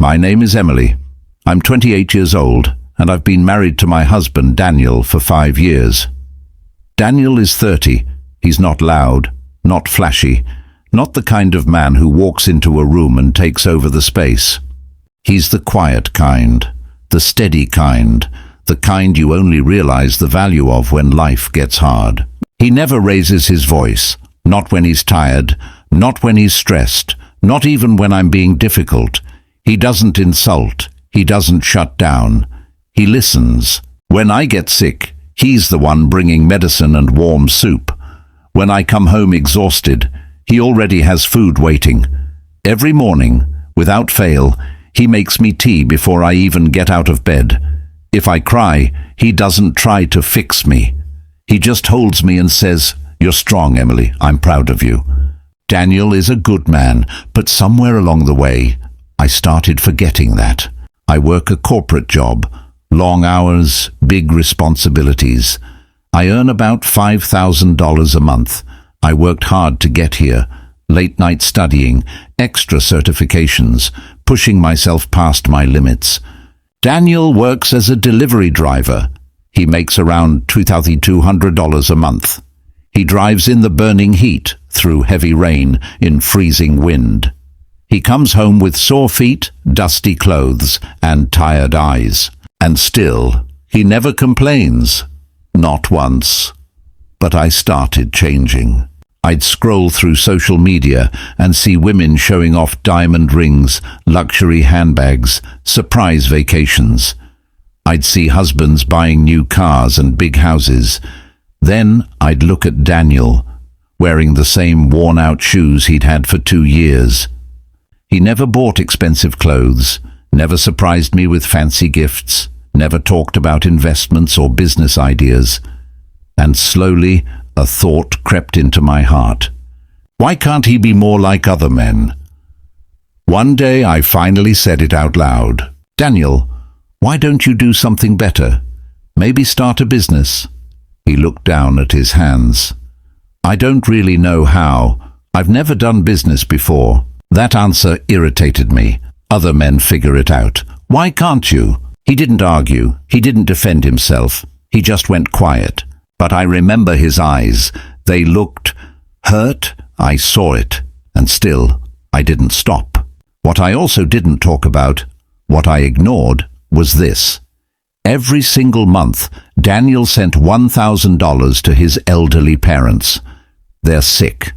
My name is Emily. I'm 28 years old, and I've been married to my husband, Daniel, for 5 years. Daniel is 30. He's not loud, not flashy, not the kind of man who walks into a room and takes over the space. He's the quiet kind, the steady kind, the kind you only realize the value of when life gets hard. He never raises his voice, not when he's tired, not when he's stressed, not even when I'm being difficult. He doesn't insult, he doesn't shut down. He listens. When I get sick, he's the one bringing medicine and warm soup. When I come home exhausted, he already has food waiting. Every morning, without fail, he makes me tea before I even get out of bed. If I cry, he doesn't try to fix me. He just holds me and says, "You're strong, Emily. I'm proud of you." Daniel is a good man, but somewhere along the way, I started forgetting that. I work a corporate job, long hours, big responsibilities. I earn about $5,000 a month. I worked hard to get here, late night studying, extra certifications, pushing myself past my limits. Daniel works as a delivery driver. He makes around $2,200 a month. He drives in the burning heat, through heavy rain, in freezing wind. He comes home with sore feet, dusty clothes, and tired eyes. And still, he never complains. Not once. But I started changing. I'd scroll through social media and see women showing off diamond rings, luxury handbags, surprise vacations. I'd see husbands buying new cars and big houses. Then I'd look at Daniel, wearing the same worn-out shoes he'd had for 2 years. He never bought expensive clothes, never surprised me with fancy gifts, never talked about investments or business ideas. And slowly, a thought crept into my heart. Why can't he be more like other men? One day I finally said it out loud. "Daniel, why don't you do something better? Maybe start a business?" He looked down at his hands. "I don't really know how. I've never done business before." That answer irritated me. Other men figure it out. Why can't you? He didn't argue. He didn't defend himself. He just went quiet. But I remember his eyes. They looked hurt. I saw it. And still, I didn't stop. What I also didn't talk about, what I ignored, was this. Every single month, Daniel sent $1,000 to his elderly parents. They're sick.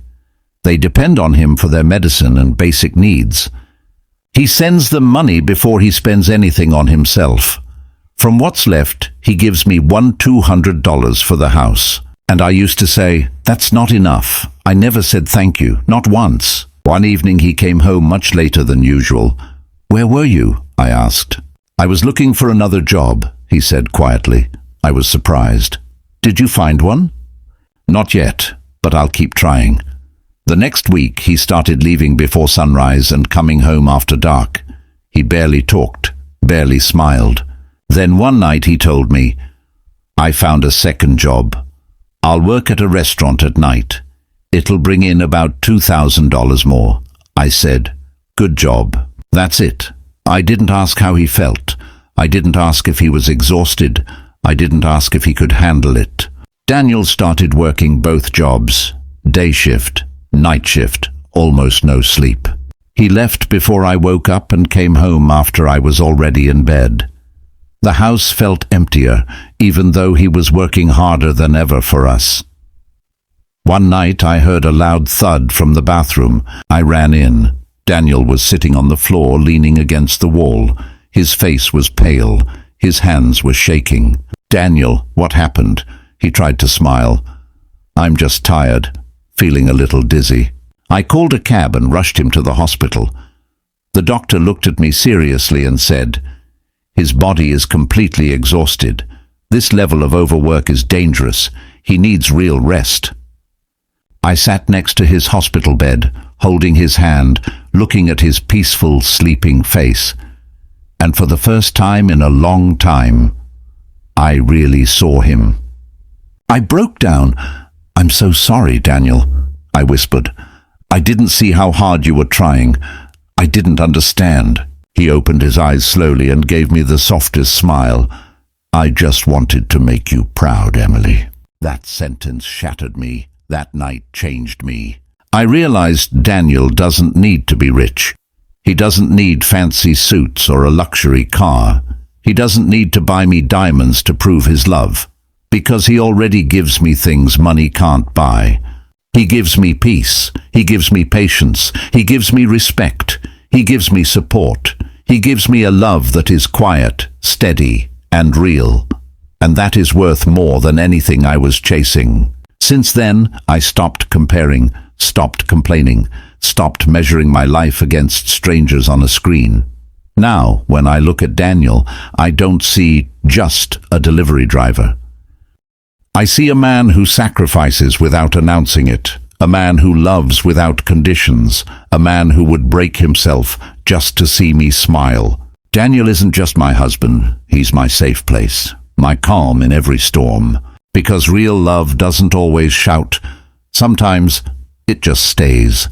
They depend on him for their medicine and basic needs. He sends them money before he spends anything on himself. From what's left, he gives me $200 for the house. And I used to say, "That's not enough." I never said thank you, not once. One evening he came home much later than usual. "Where were you?" I asked. "I was looking for another job," he said quietly. I was surprised. "Did you find one?" "Not yet, but I'll keep trying." The next week he started leaving before sunrise and coming home after dark. He barely talked, barely smiled. Then one night he told me, "I found a second job. I'll work at a restaurant at night. It'll bring in about $2,000 more." I said, "Good job." That's it. I didn't ask how he felt. I didn't ask if he was exhausted. I didn't ask if he could handle it. Daniel started working both jobs, day shift, night shift, almost no sleep. He left before I woke up and came home after I was already in bed. The house felt emptier, even though he was working harder than ever for us. One night I heard a loud thud from the bathroom. I ran in. Daniel was sitting on the floor, leaning against the wall. His face was pale. His hands were shaking. "Daniel, what happened?" He tried to smile. "I'm just tired. Feeling a little dizzy." I called a cab and rushed him to the hospital. The doctor looked at me seriously and said, "His body is completely exhausted. This level of overwork is dangerous. He needs real rest." I sat next to his hospital bed, holding his hand, looking at his peaceful, sleeping face. And for the first time in a long time, I really saw him. I broke down. "I'm so sorry, Daniel," I whispered. "I didn't see how hard you were trying. I didn't understand." He opened his eyes slowly and gave me the softest smile. "I just wanted to make you proud, Emily." That sentence shattered me. That night changed me. I realized Daniel doesn't need to be rich. He doesn't need fancy suits or a luxury car. He doesn't need to buy me diamonds to prove his love, because he already gives me things money can't buy. He gives me peace. He gives me patience. He gives me respect. He gives me support. He gives me a love that is quiet, steady, and real. And that is worth more than anything I was chasing. Since then, I stopped comparing, stopped complaining, stopped measuring my life against strangers on a screen. Now, when I look at Daniel, I don't see just a delivery driver. I see a man who sacrifices without announcing it, a man who loves without conditions, a man who would break himself just to see me smile. Daniel isn't just my husband, he's my safe place, my calm in every storm. Because real love doesn't always shout. Sometimes it just stays.